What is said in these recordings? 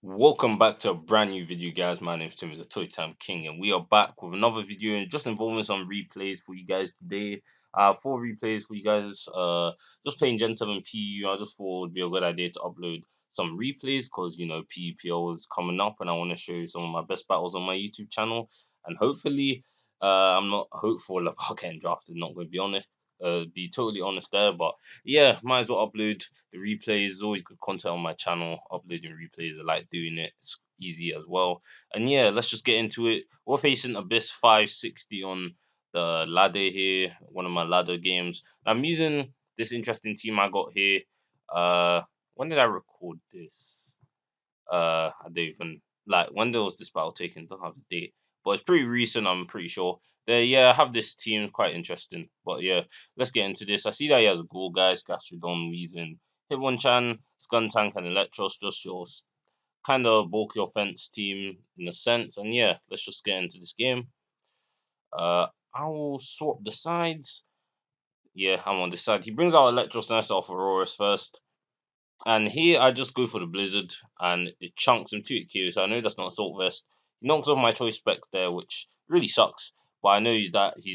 Welcome back to a brand new video, guys. My name is Tim, the Toy Time King, and we are back with another video and just involving some replays for you guys today. Four replays for you guys. Just playing Gen 7 PU. I just thought it would be a good idea to upload some replays because PUPL is coming up, and I want to show you some of my best battles on my YouTube channel. And hopefully, I'm not hopeful about getting drafted. Not going to be honest. Be totally honest there, but yeah, might as well upload the replays. Is always good content on my channel. Uploading replays, I like doing it. It's easy as well. And yeah, let's just get into it. We're facing Abyss 560 on the ladder here, one of my ladder games. I'm using this interesting team I got here. Uh, when did I record this? I don't even like when there was this battle taken. Don't have the date, but it's pretty recent. I'm pretty sure. There, yeah, I have this team quite interesting. But yeah, let's get into this. I see that he has a goal, guys. Gastrodon, Weezing, Hitmonchan, Skuntank, and Electros. Just your kind of bulky offense team in a sense. And yeah, let's just get into this game. I will swap the sides. Yeah, I'm on this side. He brings out Electros next off Aurora's first. And here I just go for the Blizzard and it chunks him 2 so I know that's not Assault Vest. He knocks off my choice specs there, which really sucks. But I know he's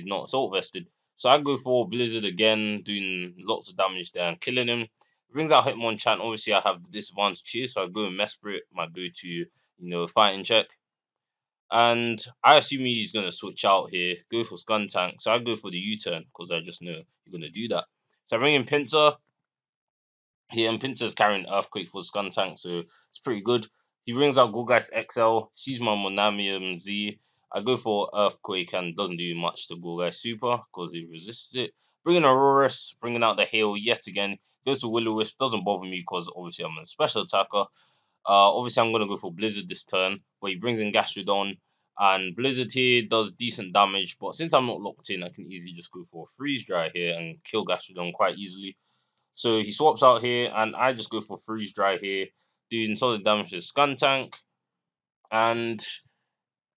not Assault Vested. So I go for Blizzard again, doing lots of damage there and killing him. Brings out Hitmonchan. Obviously I have the disadvantage here, so I go and Mesprit, my go-to, fighting check. And I assume he's gonna switch out here, go for Skuntank. So I go for the U-turn because I just know you're gonna do that. So I bring in Pinsir. He and Pinter's carrying Earthquake for Skuntank, so it's pretty good. He brings out Gorgeist XL, sees my Monamium Z. I go for Earthquake and doesn't do much to Gorgeist Super because he resists it. Bringing Aurorus, bringing out the Hail yet again. Goes to Will-O-Wisp, doesn't bother me because obviously I'm a special attacker. Obviously I'm going to go for Blizzard this turn, but he brings in Gastrodon. And Blizzard here does decent damage, but since I'm not locked in, I can easily just go for a Freeze Dry here and kill Gastrodon quite easily. So he swaps out here, and I just go for Freeze Dry here, doing solid damage to Skuntank. And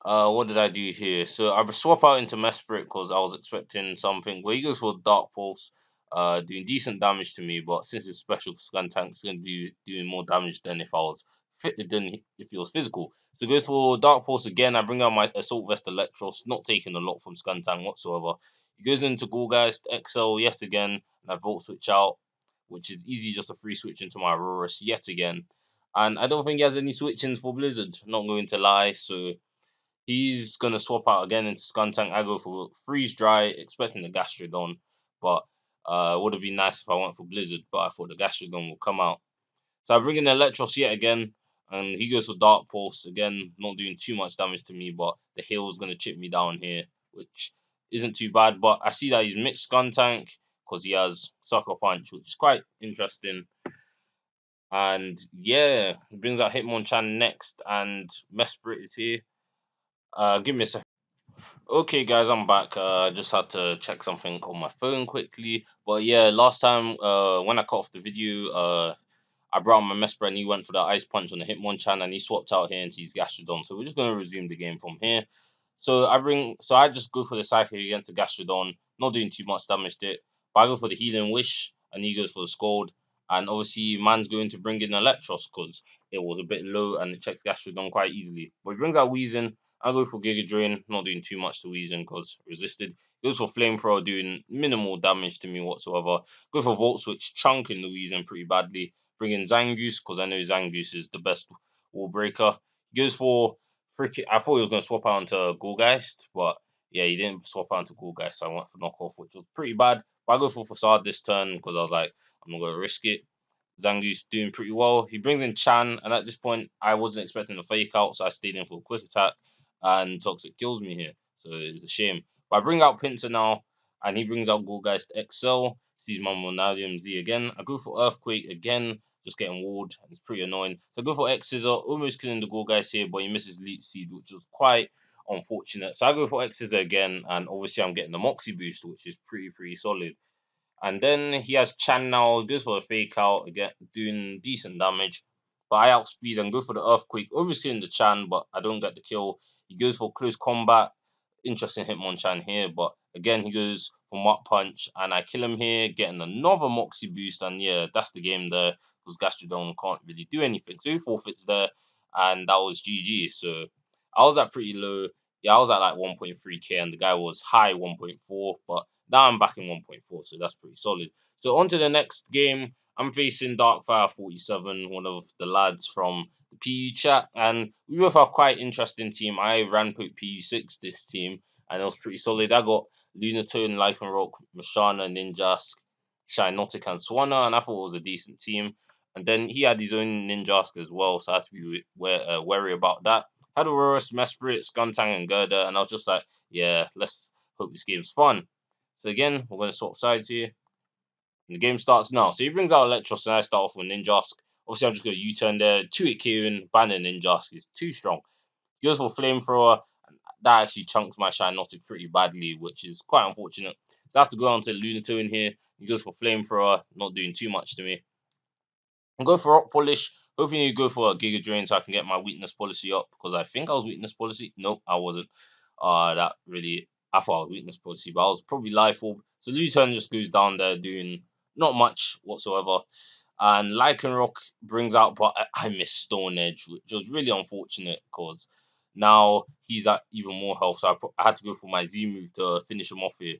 what did I do here? So I swap out into Mesprit because I was expecting something. Where he goes for Dark Pulse, doing decent damage to me, but since it's special, Skuntank's going to be doing more damage than if I was fit than if he was physical. So he goes for Dark Pulse again. I bring out my Assault Vest Electros, not taking a lot from Skuntank whatsoever. He goes into Ghoulgeist XL yet again, and I Volt Switch out, which is easy, just a free switch into my Aurorus yet again. And I don't think he has any switchings for Blizzard, not going to lie, so he's gonna swap out again into Skuntank. I go for Freeze Dry, expecting the Gastrodon, but it would have been nice if I went for Blizzard, but I thought the Gastrodon would come out. So I bring in Electros yet again, and he goes for Dark Pulse again, not doing too much damage to me, but the heal is gonna chip me down here, which isn't too bad. But I see that he's mixed Skuntank because he has Sucker Punch, which is quite interesting. And yeah, he brings out Hitmonchan next, and Mesprit is here. Give me a second. Okay, guys, I'm back. I just had to check something on my phone quickly. But yeah, last time when I cut off the video, I brought my Mesprit and he went for the Ice Punch on the Hitmonchan and he swapped out here into his Gastrodon. So we're just going to resume the game from here. So I just go for the Psychic against the Gastrodon, not doing too much damage to it. But I go for the Healing Wish and he goes for the Scald. And obviously, man's going to bring in Electros because it was a bit low and it checks Gastrodon quite easily. But he brings out Weezing. I go for Giga Drain, not doing too much to Weezing because resisted. Goes for Flamethrower, doing minimal damage to me whatsoever. Go for Volt Switch, chunking the Weezing pretty badly. Bring in Zangoose because I know Zangoose is the best wall breaker. He goes for freaking. I thought he was going to swap out into Ghoulgeist, but yeah, he didn't swap out into Ghoulgeist, so I went for Knockoff, which was pretty bad. But I go for Facade this turn because I was like, I'm not going to risk it. Zangoose doing pretty well. He brings in Chan, and at this point, I wasn't expecting a fake out, so I stayed in for a quick attack, and Toxic kills me here. So it's a shame. But I bring out Pinsir now, and he brings out Goldgeist XL, sees my Monadium Z again. I go for Earthquake again, just getting walled, and it's pretty annoying. So I go for X Scissor, almost killing the Goldgeist here, but he misses Leech Seed, which was quite unfortunate. So I go for X Scissor again, and obviously I'm getting the Moxie boost, which is pretty solid. And then he has Chan now, goes for a fake out, again, doing decent damage. But I outspeed and go for the Earthquake, almost killing the Chan, but I don't get the kill. He goes for close combat, interesting Hitmonchan here, but again, he goes for Mach Punch, and I kill him here, getting another Moxie boost, and yeah, that's the game there, because Gastrodon can't really do anything. So he forfeits there, and that was GG. So I was at pretty low. Yeah, I was at like 1.3k, and the guy was high 1.4, but now I'm back in 1.4, so that's pretty solid. So on to the next game. I'm facing Darkfire47, one of the lads from the PU chat, and we both have quite interesting team. I ran put PU6 this team, and it was pretty solid. I got Lunatone, Lycanroc, Mashana, Ninjask, Shinotic, and Swanna, and I thought it was a decent team. And then he had his own Ninjask as well, so I had to be wary about that. Had Aurorus, Mesprit, Skuntang, and Gerda, and I was just like, yeah, let's hope this game's fun. So again, we're going to swap sides here. And the game starts now. So he brings out Electros, and I start off with Ninjask. Obviously, I'm just going to U-turn there. 2-hit KOing, banning Ninjask is too strong. He goes for Flamethrower, and that actually chunks my Shinotic pretty badly, which is quite unfortunate. So I have to go on to Lunatone here. He goes for Flamethrower, not doing too much to me. I'll go for Rock Polish, hoping you go for a Giga Drain so I can get my weakness policy up, because I think I was weakness policy. Nope, I wasn't. That really, I thought I was weakness policy, but I was probably Life Orb. So Luton just goes down there doing not much whatsoever. And Lycanroc brings out, but I missed Stone Edge, which was really unfortunate because now he's at even more health. So I had to go for my Z move to finish him off here.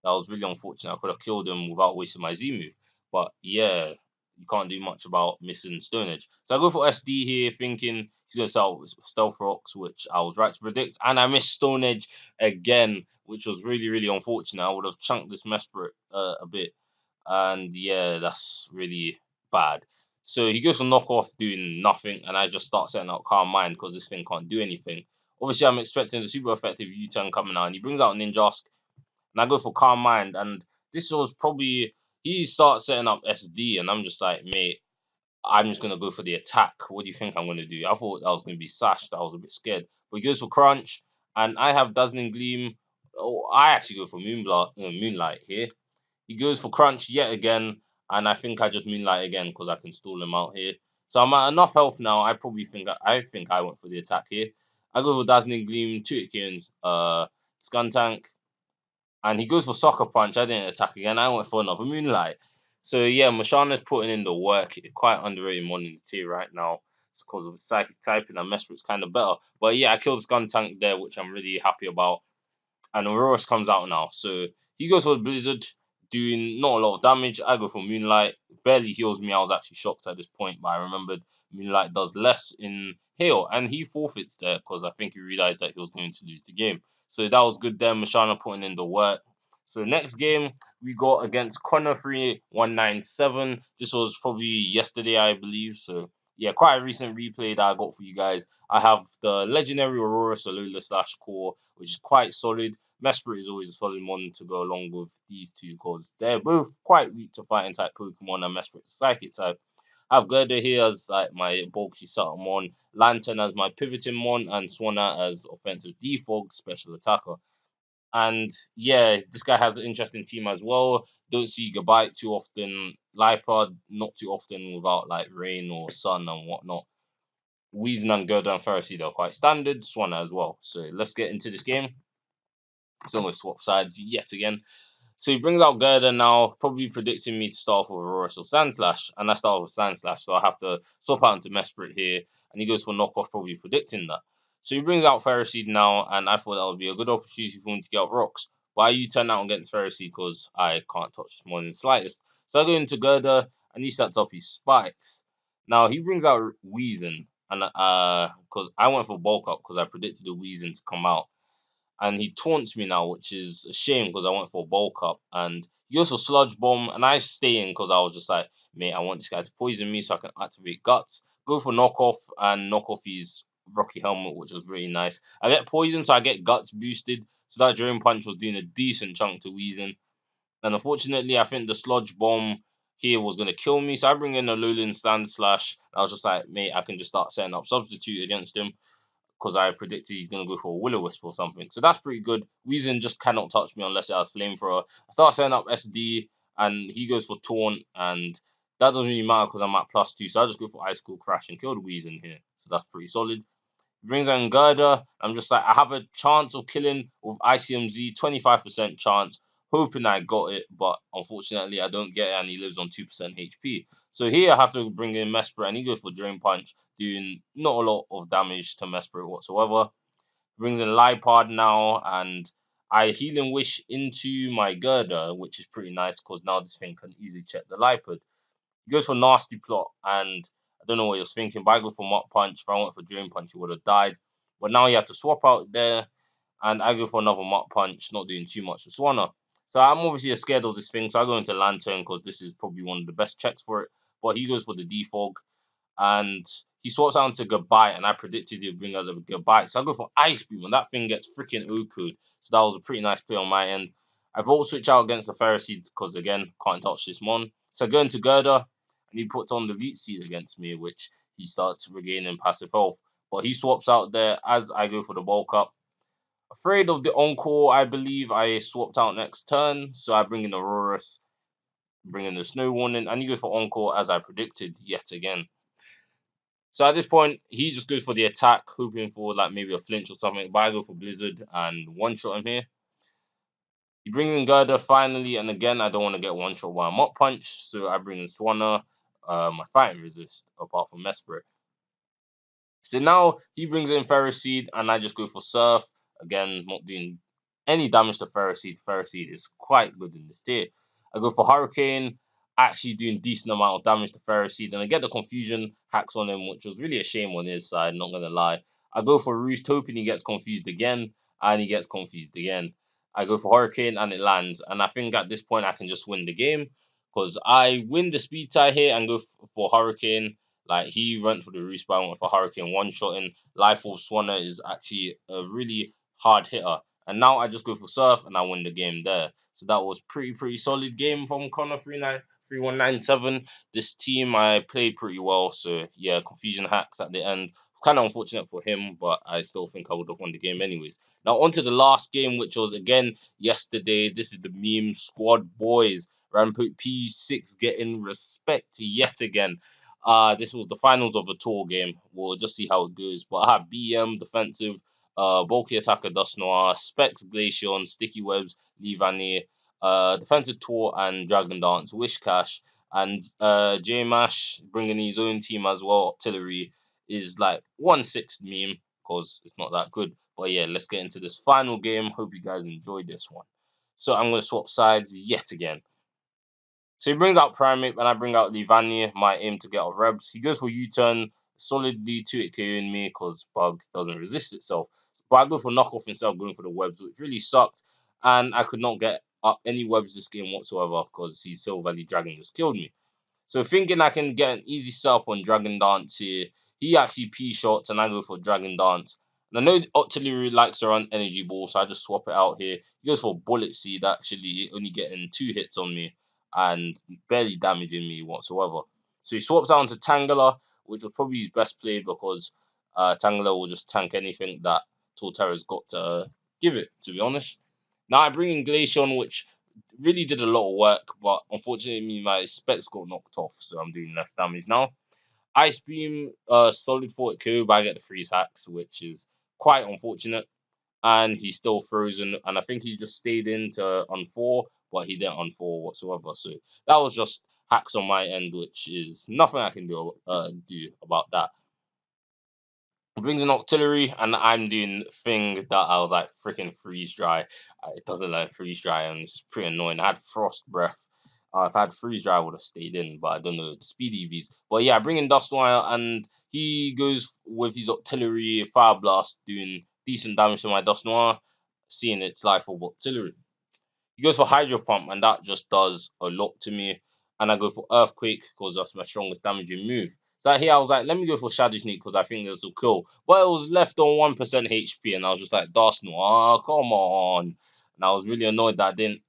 That was really unfortunate. I could have killed him without wasting my Z move. But yeah, you can't do much about missing Stone Edge. So I go for SD here, thinking he's going to sell Stealth Rocks, which I was right to predict. And I missed Stone Edge again, which was really, really unfortunate. I would have chunked this Mesprit a bit. And yeah, that's really bad. So he goes for knockoff, doing nothing, and I just start setting up Calm Mind because this thing can't do anything. Obviously, I'm expecting the super effective U-turn coming out, and he brings out Ninjask, and I go for Calm Mind, and this was probably he starts setting up SD, and I'm just like, mate, I'm just gonna go for the attack. What do you think I'm gonna do? I thought I was gonna be sashed. I was a bit scared, but he goes for Crunch, and I have Dazzling Gleam. Oh, I actually go for Moonlight here. He goes for Crunch yet again, and I think I just Moonlight again because I can stall him out here. So I'm at enough health now. I probably think I went for the attack here. I go for Dazzling Gleam, 2-hit Kieran's Skuntank, and he goes for Soccer Punch. I didn't attack again. I went for another Moonlight. So yeah, Mashana's putting in the work. Quite underrated mon in the tier right now. It's because of the psychic typing and Mesprit's kind of better. But yeah, I killed the Skuntank there, which I'm really happy about, and Aurorus comes out now. So he goes for the Blizzard, doing not a lot of damage. I go for Moonlight, barely heals me. I was actually shocked at this point, but I remembered Moonlight does less in heal, and he forfeits there because I think he realized that he was going to lose the game. So that was good there. Mashana putting in the work. So next game we got against Connor 3197. This was probably yesterday, I believe. So yeah, quite a recent replay that I got for you guys. I have the legendary Aurora Salula slash core, which is quite solid. Mesprit is always a solid one to go along with these two because they're both quite weak to fighting type Pokemon, and Mesprit's psychic type. I have Gerda here as like my bulky subtle mon, Lantern as my pivoting mon, and Swanna as offensive defog special attacker. And yeah, this guy has an interesting team as well. Don't see Gabite too often. Lipard not too often without like rain or sun and whatnot. Weezing and Gerda and Pharisee, they're quite standard. Swanna as well. So let's get into this game. So I'm going to swap sides yet again. So he brings out Gerda now, probably predicting me to start off with Aurora or Sandslash, and I start off with Sandslash, so I have to swap out into Mesprit here, and he goes for knockoff, probably predicting that. So he brings out Ferroseed now, and I thought that would be a good opportunity for him to get out rocks. But I U-turn out against Ferroseed because I can't touch more than the slightest. So I go into Gerda, and he starts off his spikes. Now he brings out Weezing, and because I went for bulk up because I predicted the Weezing to come out, and he taunts me now, which is a shame because I went for a bulk up. And he also sludge bomb, and I stay in because I was just like, mate, I want this guy to poison me so I can activate guts. Go for knockoff, and knockoff his Rocky Helmet, which was really nice. I get poison, so I get guts boosted. So that Drain Punch was doing a decent chunk to Weezing. And unfortunately, I think the sludge bomb here was going to kill me. So I bring in a Lowland Stand Slash. I was just like, mate, I can just start setting up substitute against him because I predicted he's going to go for a Will-O-Wisp or something. So that's pretty good. Weezing just cannot touch me unless it has Flamethrower. I start setting up SD, and he goes for Taunt, and that doesn't really matter because I'm at +2. So I just go for Ice Cool Crash and kill the Weezing here. So that's pretty solid. He brings in Gerda. I'm just like, I have a chance of killing with ICMZ, 25% chance. hoping I got it, but unfortunately I don't get it, and he lives on 2% HP. So here I have to bring in Mesper, and he goes for Drain Punch, doing not a lot of damage to Mesper whatsoever. Brings in Lipard now, and I Healing Wish into my Girder, which is pretty nice because now this thing can easily check the Lipard. He goes for Nasty Plot, and I don't know what he was thinking, but I go for Mach Punch. If I went for Drain Punch, he would have died. But now he had to swap out there, and I go for another Mach Punch, not doing too much with Swanna. So I'm obviously scared of this thing, so I go into Lantern because this is probably one of the best checks for it. But he goes for the Defog, and he swaps out into Goodbye, and I predicted he'd bring out the Goodbye. So I go for Ice Beam, and that thing gets freaking Oku'd. So that was a pretty nice play on my end. I Volt Switch out against the Pharisee because, again, can't touch this Mon. So I go into Girder, and he puts on the Leech Seed against me, which he starts regaining passive health. But he swaps out there as I go for the bulk up. Afraid of the Encore, I believe I swapped out next turn, so I bring in Aurorus, bring in the Snow Warning, and he goes for Encore as I predicted yet again. So at this point, he just goes for the attack, hoping for like maybe a flinch or something, but I go for Blizzard and one-shot him here. He brings in Girder finally, and again, I don't want to get one-shot by a Mach Punch, so I bring in Swanna, my Fighting Resist, apart from Mesprit. So now he brings in Ferroseed, and I just go for Surf. Again, not doing any damage to Ferroseed. Ferroseed is quite good in this tier. I go for Hurricane, actually doing decent amount of damage to Ferroseed, and I get the Confusion hacks on him, which was really a shame on his side, not gonna lie. I go for Roost, hoping he gets confused again, and he gets confused again. I go for Hurricane, and it lands, and I think at this point I can just win the game, because I win the speed tie here and go for Hurricane. Like, he went for the roost, but I went for Hurricane one-shotting. Life Orb Swanner is actually a really hard hitter. And now I just go for Surf and I win the game there. So that was pretty solid game from Connor 3197. This team I played pretty well. So yeah, confusion hacks at the end. Kind of unfortunate for him, but I still think I would have won the game anyways. Now on to the last game, which was again yesterday. This is the meme squad boys. Rampage P6 getting respect yet again. This was the finals of a tour game. We'll just see how it goes. But I have BM, defensive, bulky attacker, Dust Noir, Specs, Glaceon, Sticky Webs, Livani, defensive tour, and Dragon Dance, Wish Cash, and J Mash bringing his own team as well. Artillery is like 1/6 meme because it's not that good. But yeah, let's get into this final game. Hope you guys enjoyed this one. So I'm going to swap sides yet again. So he brings out Primate, and I bring out Livani, my aim to get out Rebs. He goes for U-turn, solidly 2-hit KOing me because Bug doesn't resist itself. But I go for knockoff instead of going for the webs, which really sucked. And I could not get up any webs this game whatsoever because his Silver Valley Dragon just killed me. So thinking I can get an easy setup on Dragon Dance here, he actually P-shots and I go for Dragon Dance. And I know Octillery likes to run Energy Ball, so I just swap it out here. He goes for Bullet Seed, actually, only getting 2 hits on me and barely damaging me whatsoever. So he swaps out into Tangela, which was probably his best play because Tangela will just tank anything that Torterra's got to give it, to be honest. Now I bring in Glaceon, which really did a lot of work, but unfortunately my specs got knocked off, so I'm doing less damage now. Ice Beam, solid 40 KO, but I get the freeze hacks, which is quite unfortunate. And he's still frozen, and I think he just stayed in to on4, but he didn't on4 whatsoever. So that was just hacks on my end, which is nothing I can do about that. Brings in Octillery, and I'm doing thing that I was like freaking freeze dry. It doesn't like freeze dry, and it's pretty annoying. I had frost breath. If I had freeze dry, I would have stayed in, but I don't know the speed EVs. But yeah, I bring in Dustwire, and he goes with his Octillery Fire Blast, doing decent damage to my Dust Noir, seeing its life of Octillery. He goes for Hydro Pump, and that just does a lot to me. And I go for Earthquake because that's my strongest damaging move. So here I was like, let me go for Shadow Sneak because I think this will kill. But it was left on 1% HP, and I was just like, Dustnall, come on. And I was really annoyed that I didn't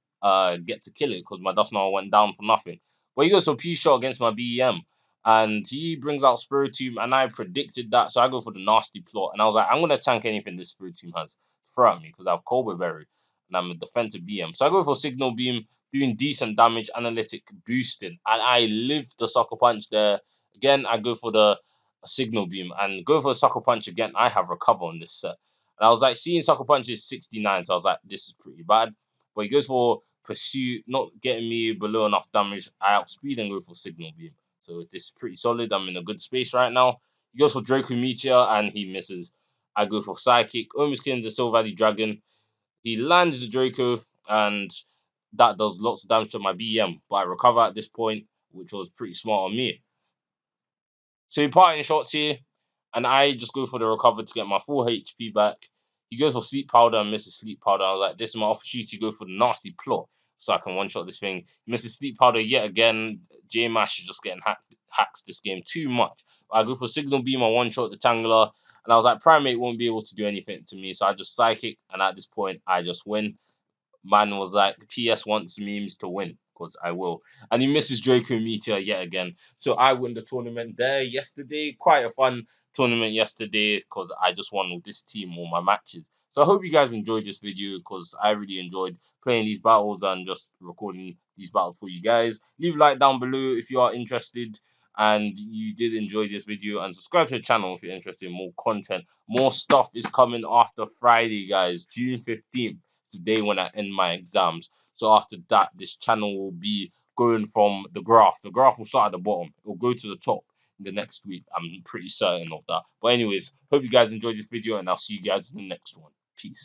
get to kill it because my Dustnall went down for nothing. But he goes for P-Shot against my BEM. And he brings out Spiritomb, and I predicted that. So I go for the Nasty Plot. And I was like, I'm going to tank anything this Spiritomb has to throw at me because I have Cobra Berry and I'm a defensive BM. So I go for Signal Beam, doing decent damage, analytic boosting, and I live the Sucker Punch there. Again, I go for the Signal Beam and go for a Sucker Punch again. I have Recover on this set. And I was like, seeing Sucker Punch is 69, so I was like, this is pretty bad. But he goes for pursuit, not getting me below enough damage. I outspeed and go for Signal Beam. So this is pretty solid. I'm in a good space right now. He goes for Draco Meteor and he misses. I go for Psychic, almost killing the Silver Valley Dragon. He lands the Draco and that does lots of damage to my BM, but I recover at this point, which was pretty smart on me. So he parting shots here, and I just go for the recover to get my full HP back. He goes for Sleep Powder and misses Sleep Powder. I was like, this is my opportunity to go for the nasty plot so I can one-shot this thing. He misses Sleep Powder yet again. J-Mash is just getting hacks this game too much. I go for Signal Beam and one-shot the Tangler, and I was like, Primate won't be able to do anything to me, so I just Psychic, and at this point, I just win. Man was like, PS wants memes to win, because I will. And he misses Draco Meteor yet again. So I win the tournament there yesterday. Quite a fun tournament yesterday, because I just won with this team all my matches. So I hope you guys enjoyed this video, because I really enjoyed playing these battles and just recording these battles for you guys. Leave a like down below if you are interested and you did enjoy this video, and subscribe to the channel if you're interested in more content. More stuff is coming after Friday, guys, June 15th. Today when I end my exams. So after that, this channel will be going from the graph. The graph will start at the bottom. It will go to the top in the next week. I'm pretty certain of that. But anyways, hope you guys enjoyed this video, and I'll see you guys in the next one. Peace.